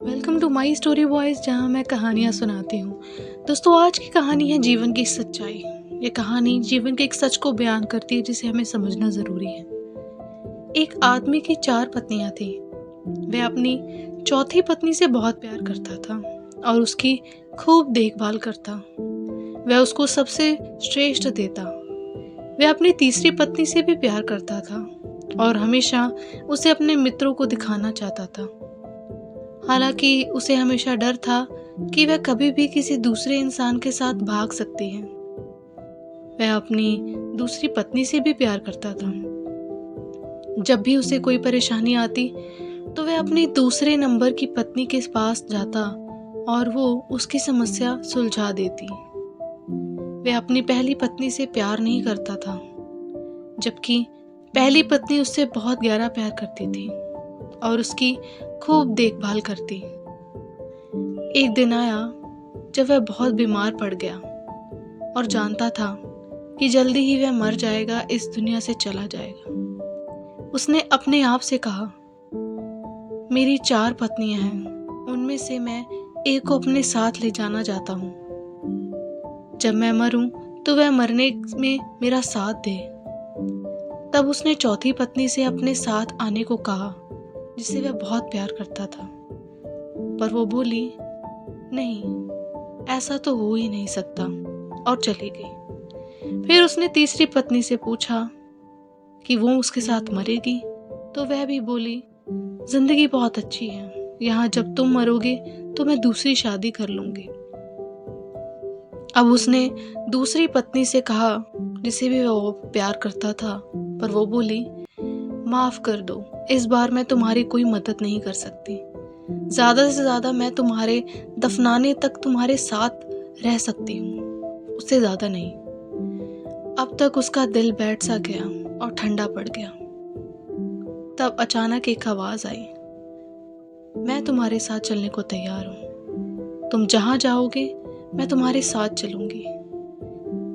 Welcome to my story boys, जहाँ मैं कहानियाँ सुनाती हूँ। दोस्तों, आज की कहानी है जीवन की सच्चाई। ये कहानी जीवन के एक सच को बयान करती है जिसे हमें समझना ज़रूरी है। एक आदमी की 4 पत्नियाँ थीं। वह अपनी चौथी पत्नी से बहुत प्यार करता था और उसकी खूब देखभाल करता। वह उसको सबसे श्रेष्ठ देता। वह अपनी तीसरी पत्नी से भी प्यार करता था और हमेशा उसे अपने मित्रों को दिखाना चाहता था। हालांकि उसे हमेशा डर था कि वह कभी भी किसी दूसरे इंसान के साथ भाग सकती है। वह अपनी दूसरी पत्नी से भी प्यार करता था। जब भी उसे कोई परेशानी आती तो वह अपनी दूसरे नंबर की पत्नी के पास जाता और वो उसकी समस्या सुलझा देती। वह अपनी पहली पत्नी से प्यार नहीं करता था, जबकि पहली पत्नी उससे बहुत गहरा प्यार करती थी और उसकी खूब देखभाल करती। एक दिन आया जब वह बहुत बीमार पड़ गया और जानता था कि जल्दी ही वह मर जाएगा, इस दुनिया से चला जाएगा। उसने अपने आप से कहा, मेरी 4 पत्नियां हैं, उनमें से मैं एक को अपने साथ ले जाना चाहता हूँ। जब मैं मरूं तो वह मरने में मेरा साथ दे। तब उसने चौथी पत्नी से अपने साथ आने को कहा, जिसे वह बहुत प्यार करता था, पर वो बोली, नहीं, ऐसा तो हो ही नहीं सकता, और चली गई। फिर उसने तीसरी पत्नी से पूछा कि वो उसके साथ मरेगी, तो वह भी बोली, जिंदगी बहुत अच्छी है, यहाँ जब तुम मरोगे तो मैं दूसरी शादी कर लूंगी। अब उसने दूसरी पत्नी से कहा, जिसे भी वो प्यार करता था, पर वो बोली, माफ कर दो, इस बार मैं तुम्हारी कोई मदद नहीं कर सकती। ज्यादा से ज्यादा मैं तुम्हारे दफनाने तक तुम्हारे साथ रह सकती हूँ, उससे ज्यादा नहीं। अब तक उसका दिल बैठ सा गया और ठंडा पड़ गया। तब अचानक एक आवाज आई, मैं तुम्हारे साथ चलने को तैयार हूँ, तुम जहां जाओगे मैं तुम्हारे साथ चलूंगी।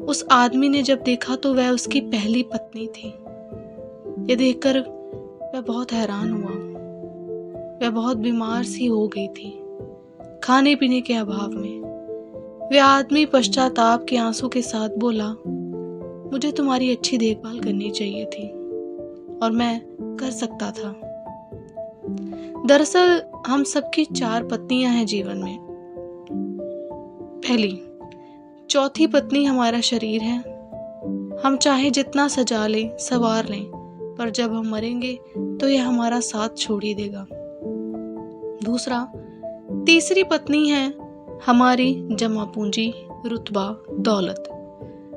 उस आदमी ने जब देखा तो वह उसकी पहली पत्नी थी। ये देखकर वह बहुत हैरान हुआ। वह बहुत बीमार सी हो गई थी, खाने पीने के अभाव में। वह आदमी पश्चाताप के आंसू के साथ बोला, मुझे तुम्हारी अच्छी देखभाल करनी चाहिए थी और मैं कर सकता था। दरअसल हम सबकी 4 पत्नियां हैं जीवन में। पहली, चौथी पत्नी हमारा शरीर है। हम चाहे जितना सजा लें, संवार लें, पर जब हम मरेंगे तो यह हमारा साथ छोड़ ही देगा। दूसरा, तीसरी पत्नी है हमारी जमा पूंजी, रुतबा, दौलत।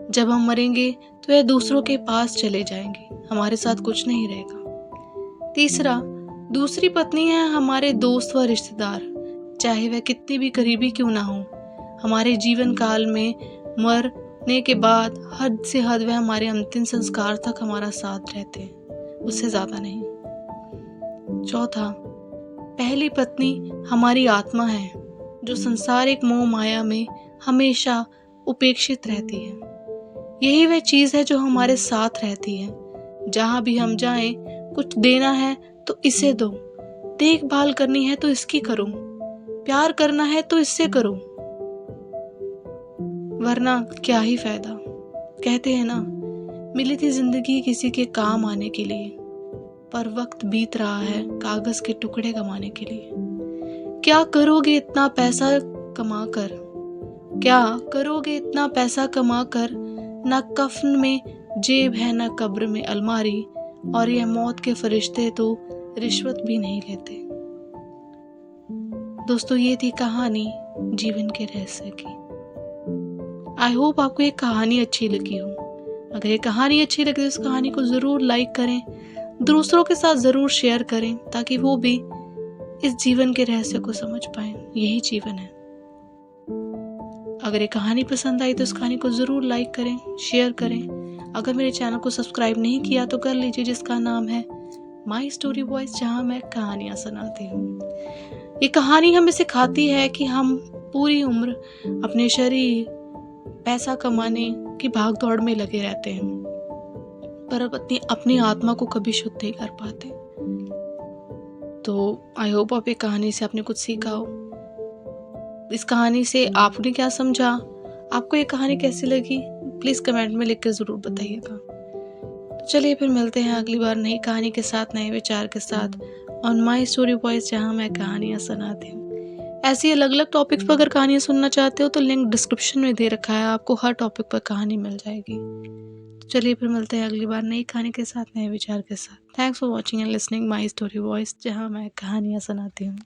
जब हम मरेंगे तो यह दूसरों के पास चले जाएंगे, हमारे साथ कुछ नहीं रहेगा। तीसरा, दूसरी पत्नी है हमारे दोस्त व रिश्तेदार, चाहे वह कितनी भी करीबी क्यों ना हो। हमारे जीवन काल में मरने के बाद हद से हद वह हमारे अंतिम संस्कार तक हमारा साथ रहते हैं, उससे ज्यादा नहीं। चौथा, पहली पत्नी हमारी आत्मा है, जो संसारिक मोह माया में हमेशा उपेक्षित रहती है। यही वह चीज है जो हमारे साथ रहती है। जहां भी हम जाएं, कुछ देना है तो इसे दो, देखभाल करनी है तो इसकी करो, प्यार करना है तो इससे करो, वरना क्या ही फायदा। कहते हैं ना, मिली थी जिंदगी किसी के काम आने के लिए, पर वक्त बीत रहा है कागज के टुकड़े कमाने के लिए। क्या करोगे इतना पैसा कमाकर, क्या करोगे इतना पैसा कमाकर, ना कफन में जेब है ना कब्र में अलमारी, और यह मौत के फरिश्ते तो रिश्वत भी नहीं लेते। दोस्तों, ये थी कहानी जीवन के रहस्य की। आई होप आपको ये कहानी अच्छी लगी हो। अगर ये कहानी अच्छी लगी तो इस कहानी को ज़रूर लाइक करें, दूसरों के साथ ज़रूर शेयर करें, ताकि वो भी इस जीवन के रहस्य को समझ पाएं। यही जीवन है। अगर ये कहानी पसंद आई तो इस कहानी को ज़रूर लाइक करें, शेयर करें। अगर मेरे चैनल को सब्सक्राइब नहीं किया तो कर लीजिए, जिसका नाम है माई स्टोरी बॉयज़, जहाँ मैं कहानियाँ सुनाती हूँ। ये कहानी हमें सिखाती है कि हम पूरी उम्र अपने शरीर, पैसा कमाने की भाग दौड़ में लगे रहते हैं, पर अपनी आत्मा को कभी शुद्ध नहीं कर पाते। तो आई होप आप ये कहानी से आपने कुछ सीखा हो। इस कहानी से आपने क्या समझा, आपको ये कहानी कैसी लगी, प्लीज़ कमेंट में लिख कर ज़रूर बताइएगा। तो चलिए फिर मिलते हैं अगली बार नई कहानी के साथ, नए विचार के साथ ऑन माई स्टोरी वॉइस, जहाँ मैं कहानियाँ सुनाती हूँ। ऐसी अलग अलग टॉपिक्स पर अगर कहानियाँ सुनना चाहते हो तो लिंक डिस्क्रिप्शन में दे रखा है, आपको हर टॉपिक पर कहानी मिल जाएगी। तो चलिए फिर मिलते हैं अगली बार नई कहानी के साथ, नए विचार के साथ। Thanks for watching and listening my story voice, जहाँ मैं कहानियाँ सुनाती हूँ।